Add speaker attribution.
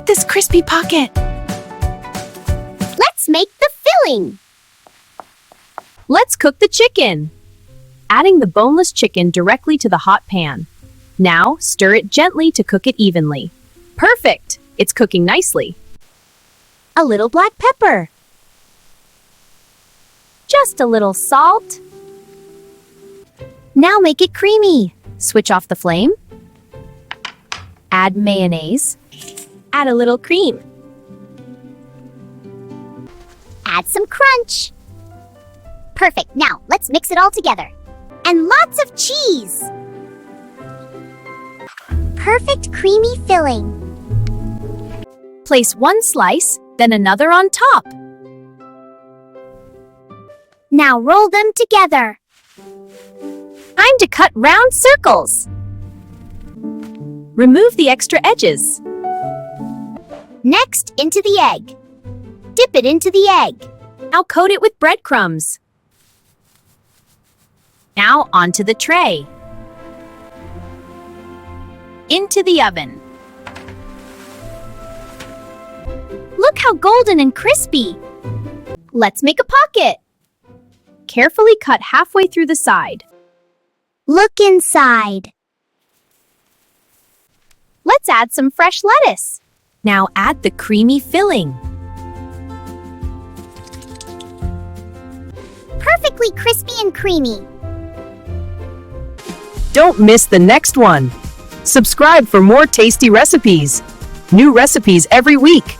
Speaker 1: this crispy pocket.
Speaker 2: Let's make the filling.
Speaker 3: Let's cook the chicken. Adding the boneless chicken directly to the hot pan. Now, stir it gently to cook it evenly. Perfect! It's cooking nicely.
Speaker 2: A little black pepper.
Speaker 3: Just a little salt.
Speaker 2: Now make it creamy.
Speaker 3: Switch off the flame. Add mayonnaise. Add a little cream.
Speaker 2: Add some crunch. Perfect. Now, let's mix it all together. And lots of cheese. Perfect creamy filling.
Speaker 3: Place one slice, then another on top.
Speaker 2: Now roll them together.
Speaker 3: Time to cut round circles. Remove the extra edges.
Speaker 2: Next, into the egg. Dip it into the egg.
Speaker 3: Now coat it with breadcrumbs. Now onto the tray. Into the oven.
Speaker 2: Look how golden and crispy.
Speaker 3: Let's make a pocket. Carefully cut halfway through the side.
Speaker 2: Look inside.
Speaker 3: Let's add some fresh lettuce. Now add the creamy filling.
Speaker 2: Perfectly crispy and creamy.
Speaker 1: Don't miss the next one. Subscribe for more tasty recipes. New recipes every week.